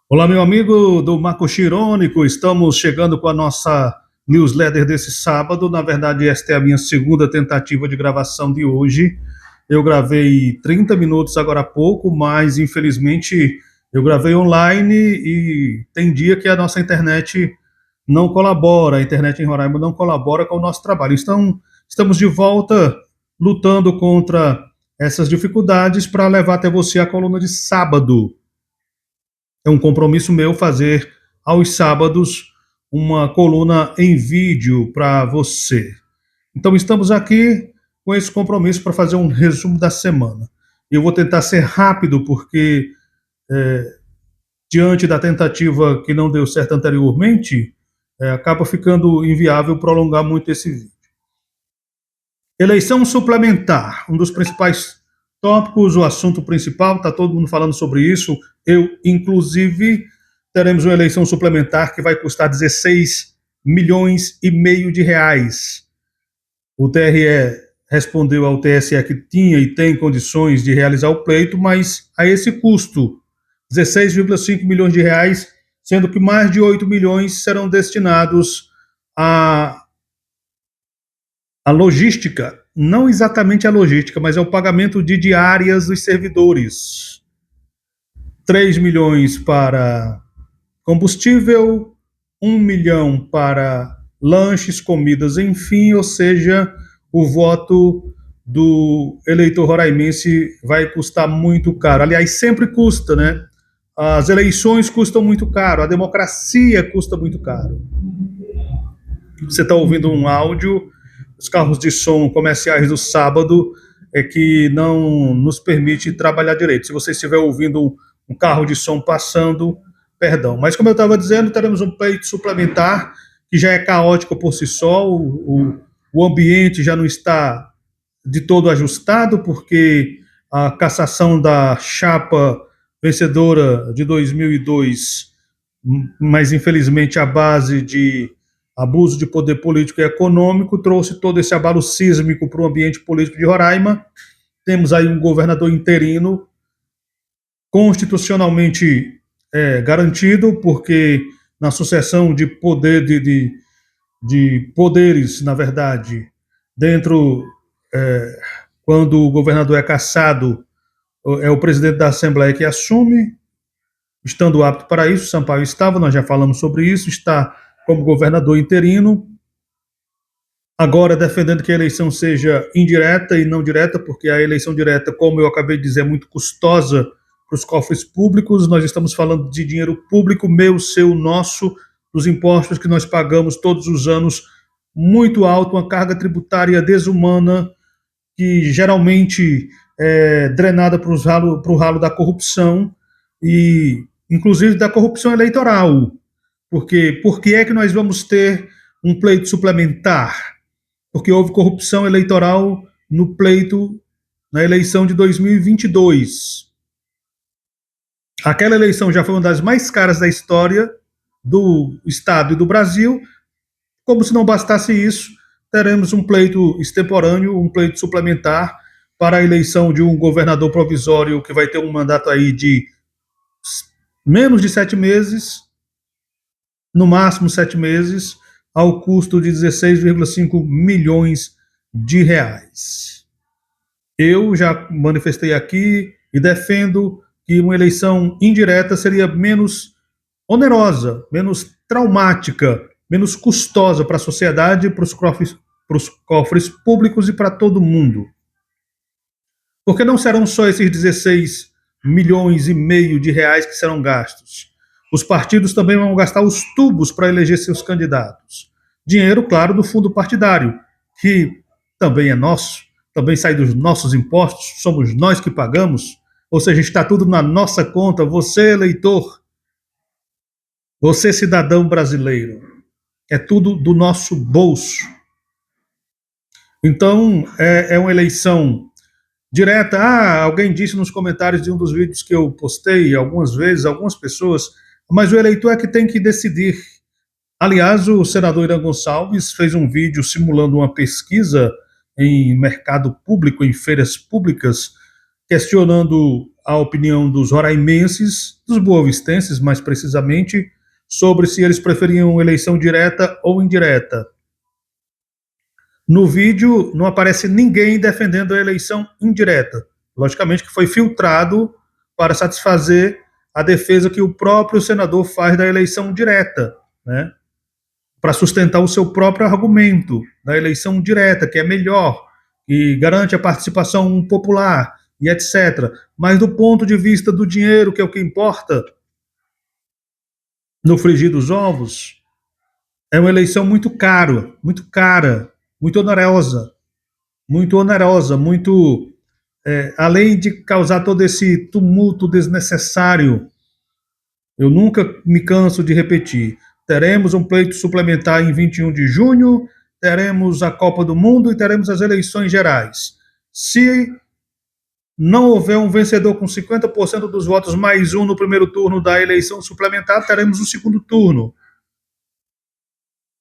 Olá, meu amigo do Marco Chirônico. Estamos chegando com a nossa newsletter desse sábado. Na verdade, esta é a minha segunda tentativa de gravação de hoje. Eu gravei 30 minutos agora há pouco, mas infelizmente eu gravei online e tem dia que a nossa internet não colabora, a internet em Roraima não colabora com o nosso trabalho. Então, estamos de volta lutando contra essas dificuldades para levar até você a coluna de sábado. É um compromisso meu fazer aos sábados uma coluna em vídeo para você. Então estamos aqui com esse compromisso para fazer um resumo da semana. Eu vou tentar ser rápido porque diante da tentativa que não deu certo anteriormente, acaba ficando inviável prolongar muito esse vídeo. Eleição suplementar, um dos principais tópicos, o assunto principal, está todo mundo falando sobre isso. Eu, inclusive, teremos uma eleição suplementar que vai custar 16 milhões e meio de reais. O TRE respondeu ao TSE que tinha e tem condições de realizar o pleito, mas a esse custo, 16,5 milhões de reais, sendo que mais de 8 milhões serão destinados a logística, não exatamente a logística, mas é o pagamento de diárias dos servidores. 3 milhões para combustível, 1 milhão para lanches, comidas, enfim, ou seja, o voto do eleitor roraimense vai custar muito caro. Aliás, sempre custa, né? As eleições custam muito caro, a democracia custa muito caro. Você está ouvindo um áudio, os carros de som comerciais do sábado é que não nos permite trabalhar direito. Se você estiver ouvindo um carro de som passando, perdão. Mas como eu estava dizendo, teremos um pleito suplementar que já é caótico por si só, o ambiente já não está de todo ajustado, porque a cassação da chapa vencedora de 2002, mas infelizmente a base de abuso de poder político e econômico trouxe todo esse abalo sísmico para o ambiente político de Roraima. Temos aí um governador interino constitucionalmente garantido, porque na sucessão de poder de poderes, na verdade, dentro quando o governador é cassado, é o presidente da Assembleia que assume, estando apto para isso. Sampaio estava, nós já falamos sobre isso, está como governador interino, agora defendendo que a eleição seja indireta e não direta, porque a eleição direta, como eu acabei de dizer, é muito custosa para os cofres públicos. Nós estamos falando de dinheiro público, meu, seu, nosso, dos impostos que nós pagamos todos os anos, muito alto, uma carga tributária desumana, que geralmente é drenada para o ralo da corrupção, e inclusive da corrupção eleitoral. Porque por que é que nós vamos ter um pleito suplementar? Porque houve corrupção eleitoral no pleito, na eleição de 2022. Aquela eleição já foi uma das mais caras da história do Estado e do Brasil. Como se não bastasse isso, teremos um pleito extemporâneo, um pleito suplementar para a eleição de um governador provisório que vai ter um mandato aí de menos de 7 meses, no máximo 7 meses, ao custo de 16,5 milhões de reais. Eu já manifestei aqui e defendo que uma eleição indireta seria menos onerosa, menos traumática, menos custosa para a sociedade, para os cofres públicos e para todo mundo. Porque não serão só esses 16 milhões e meio de reais que serão gastos. Os partidos também vão gastar os tubos para eleger seus candidatos. Dinheiro, claro, do fundo partidário, que também é nosso, também sai dos nossos impostos, somos nós que pagamos, ou seja, está tudo na nossa conta. Você, eleitor, você, cidadão brasileiro, é tudo do nosso bolso. Então, é uma eleição direta. Alguém disse nos comentários de um dos vídeos que eu postei algumas vezes, algumas pessoas, mas o eleitor é que tem que decidir. Aliás, o senador Irã Gonçalves fez um vídeo simulando uma pesquisa em mercado público, em feiras públicas, questionando a opinião dos roraimenses, dos boavistenses mais precisamente, sobre se eles preferiam eleição direta ou indireta. No vídeo não aparece ninguém defendendo a eleição indireta. Logicamente que foi filtrado para satisfazer a defesa que o próprio senador faz da eleição direta, né? Para sustentar o seu próprio argumento da eleição direta, que é melhor, que garante a participação popular e etc. Mas do ponto de vista do dinheiro, que é o que importa, no frigir dos ovos, é uma eleição muito cara, muito onerosa, muito além de causar todo esse tumulto desnecessário. Eu nunca me canso de repetir. Teremos um pleito suplementar em 21 de junho, teremos a Copa do Mundo e teremos as eleições gerais. Se não houver um vencedor com 50% dos votos mais um no primeiro turno da eleição suplementar, teremos um segundo turno.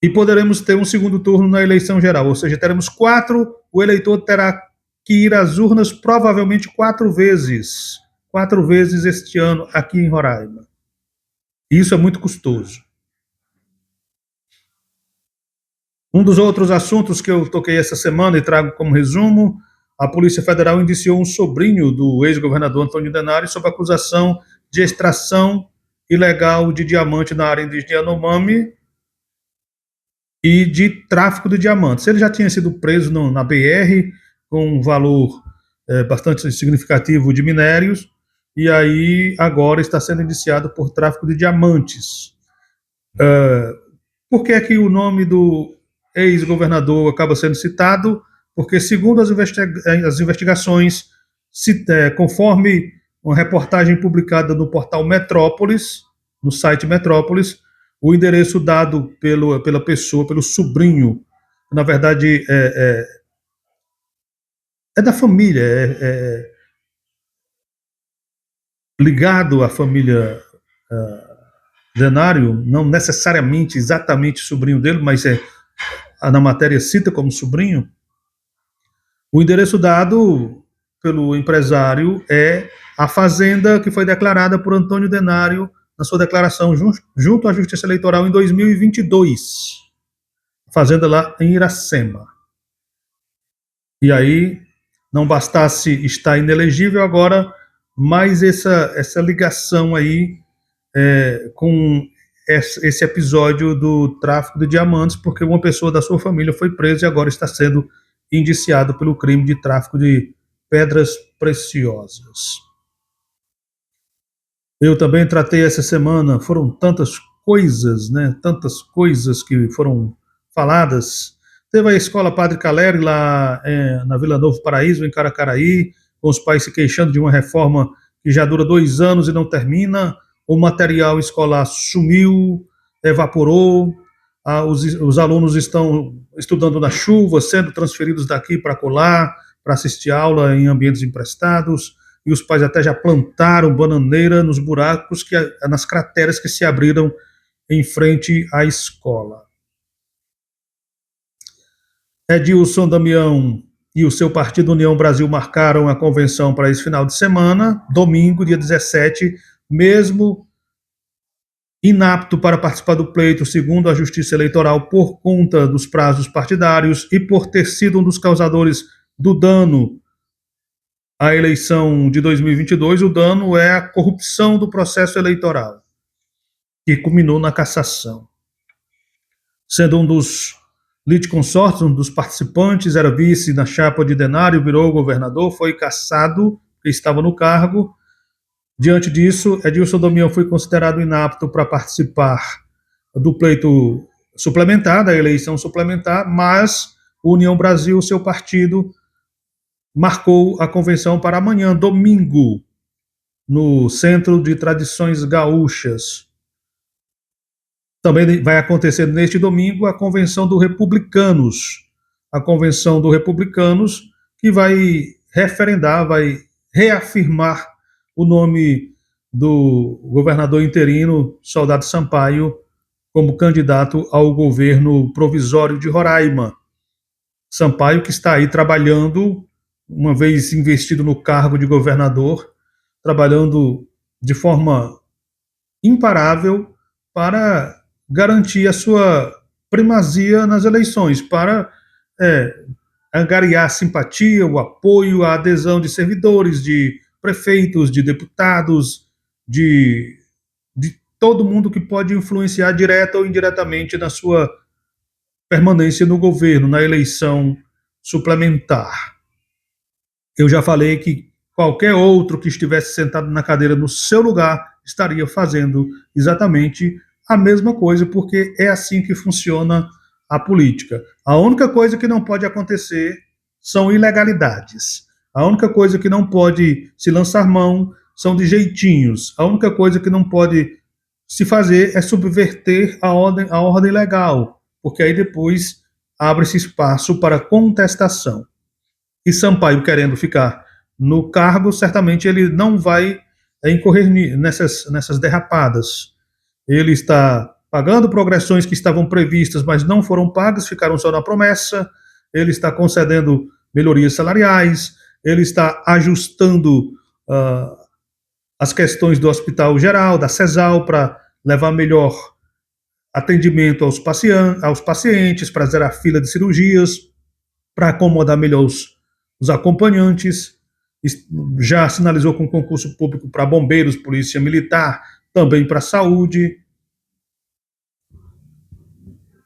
E poderemos ter um segundo turno na eleição geral, ou seja, teremos 4, o eleitor terá que ir às urnas provavelmente 4 vezes este ano aqui em Roraima. Isso é muito custoso. Um dos outros assuntos que eu toquei essa semana e trago como resumo, a Polícia Federal indiciou um sobrinho do ex-governador Antônio Denário sob acusação de extração ilegal de diamante na área indígena Yanomami e de tráfico de diamantes. Ele já tinha sido preso na BR com um valor bastante significativo de minérios e aí agora está sendo indiciado por tráfico de diamantes. Por que é que o nome do ex-governador acaba sendo citado? Porque, segundo as investigações, conforme uma reportagem publicada no portal Metrópolis, no site Metrópolis, o endereço dado pela pessoa, pelo sobrinho, na verdade é da família, ligado à família Denário, não necessariamente exatamente sobrinho dele, mas na matéria cita como sobrinho. O endereço dado pelo empresário é a fazenda que foi declarada por Antônio Denário na sua declaração junto à Justiça Eleitoral em 2022. Fazenda lá em Iracema. E aí, não bastasse estar inelegível, agora mais essa ligação aí com esse episódio do tráfico de diamantes, porque uma pessoa da sua família foi presa e agora está sendo indiciado pelo crime de tráfico de pedras preciosas. Eu também tratei essa semana, foram tantas coisas, né? Tantas coisas que foram faladas. Teve a escola Padre Caleri lá na Vila Novo Paraíso, em Caracaraí, com os pais se queixando de uma reforma que já dura 2 anos e não termina. O material escolar sumiu, evaporou, os alunos estão estudando na chuva, sendo transferidos daqui para colar, para assistir aula em ambientes emprestados, e os pais até já plantaram bananeira nos buracos, nas crateras que se abriram em frente à escola. Edilson Damião e o seu partido União Brasil marcaram a convenção para esse final de semana, domingo, dia 17, mesmo inapto para participar do pleito, segundo a Justiça Eleitoral, por conta dos prazos partidários e por ter sido um dos causadores do dano à eleição de 2022, o dano é a corrupção do processo eleitoral, que culminou na cassação. Sendo um dos litisconsortes, um dos participantes, era vice na chapa de Denário, virou governador, foi cassado, estava no cargo. Diante disso, Edilson Damião foi considerado inapto para participar do pleito suplementar, da eleição suplementar, mas o União Brasil, seu partido, marcou a convenção para amanhã, domingo, no Centro de Tradições Gaúchas. Também vai acontecer neste domingo a Convenção do Republicanos. A Convenção do Republicanos que vai referendar, vai reafirmar o nome do governador interino, Soldado Sampaio, como candidato ao governo provisório de Roraima. Sampaio, que está aí trabalhando, uma vez investido no cargo de governador, trabalhando de forma imparável para garantir a sua primazia nas eleições, para é, angariar a simpatia, o apoio, a adesão de servidores, de prefeitos, de deputados, de, de todo mundo que pode influenciar direta ou indiretamente na sua permanência no governo, na eleição suplementar. Eu já falei que qualquer outro que estivesse sentado na cadeira no seu lugar estaria fazendo exatamente a mesma coisa, porque é assim que funciona a política. A única coisa que não pode acontecer são ilegalidades. A única coisa que não pode se lançar mão são de jeitinhos. A única coisa que não pode se fazer é subverter a ordem legal, porque aí depois abre-se espaço para contestação. E Sampaio querendo ficar no cargo, certamente ele não vai incorrer nessas derrapadas. Ele está pagando progressões que estavam previstas, mas não foram pagas, ficaram só na promessa. Ele está concedendo melhorias salariais, ele está ajustando as questões do Hospital Geral, da CESAL, para levar melhor atendimento aos pacientes, para zerar fila de cirurgias, para acomodar melhor os acompanhantes. Já sinalizou com concurso público para bombeiros, polícia militar, também para saúde.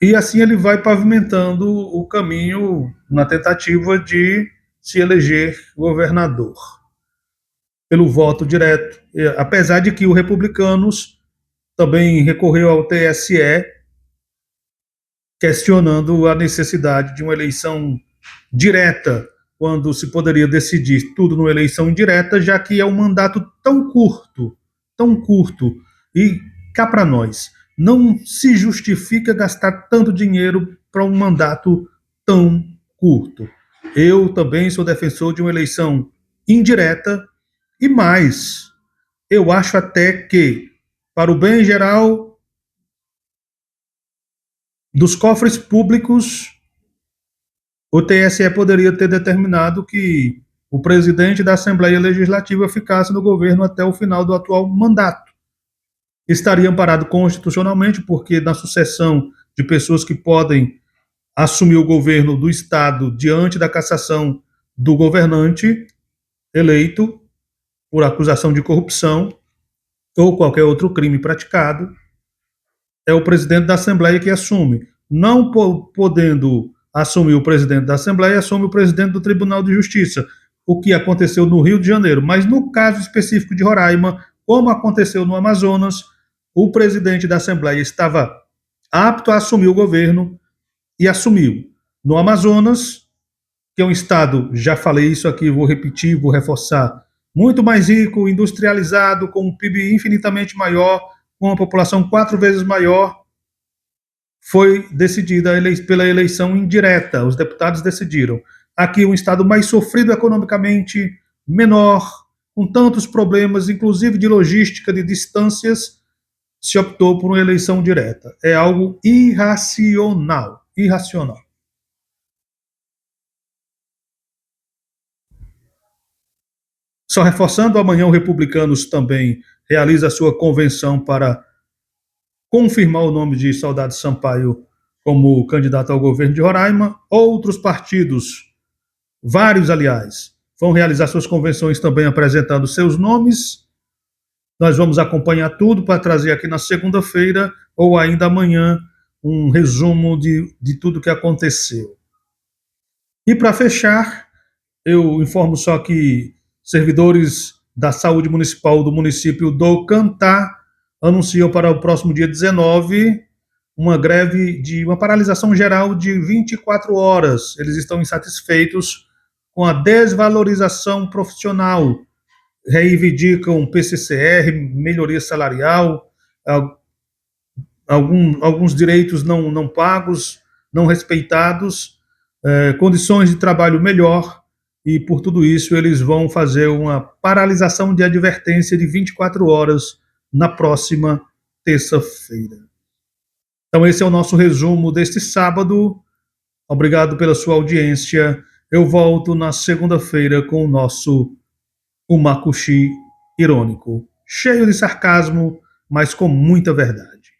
E assim ele vai pavimentando o caminho na tentativa de se eleger governador pelo voto direto, apesar de que o Republicanos também recorreu ao TSE questionando a necessidade de uma eleição direta, quando se poderia decidir tudo numa eleição indireta, já que é um mandato tão curto, e cá para nós, não se justifica gastar tanto dinheiro para um mandato tão curto. Eu também sou defensor de uma eleição indireta, e mais, eu acho até que, para o bem geral dos cofres públicos, o TSE poderia ter determinado que o presidente da Assembleia Legislativa ficasse no governo até o final do atual mandato. Estaria amparado constitucionalmente, porque na sucessão de pessoas que podem assumir o governo do Estado diante da cassação do governante eleito por acusação de corrupção ou qualquer outro crime praticado, é o presidente da Assembleia que assume. Não podendo assumir o presidente da Assembleia, assume o presidente do Tribunal de Justiça, o que aconteceu no Rio de Janeiro. Mas no caso específico de Roraima, como aconteceu no Amazonas, o presidente da Assembleia estava apto a assumir o governo e assumiu. No Amazonas, que é um estado, já falei isso aqui, vou repetir, vou reforçar, muito mais rico, industrializado, com um PIB infinitamente maior, com uma população 4 vezes maior, foi decidida pela eleição indireta. Os deputados decidiram. Aqui, um estado mais sofrido economicamente, menor, com tantos problemas, inclusive de logística, de distâncias, se optou por uma eleição direta. É algo irracional. Irracional. Só reforçando, amanhã o Republicanos também realiza a sua convenção para confirmar o nome de Saudade Sampaio como candidato ao governo de Roraima. Outros partidos, vários aliás, vão realizar suas convenções também apresentando seus nomes. Nós vamos acompanhar tudo para trazer aqui na segunda-feira ou ainda amanhã um resumo de tudo que aconteceu. E para fechar, eu informo só que servidores da saúde municipal do município do Cantá anunciam para o próximo dia 19 uma greve uma paralisação geral de 24 horas. Eles estão insatisfeitos com a desvalorização profissional, reivindicam PCCR, melhoria salarial, alguns direitos não pagos, não respeitados, condições de trabalho melhor, e por tudo isso eles vão fazer uma paralisação de advertência de 24 horas na próxima terça-feira. Então esse é o nosso resumo deste sábado. Obrigado pela sua audiência. Eu volto na segunda-feira com o nosso Umakushi irônico, cheio de sarcasmo, mas com muita verdade.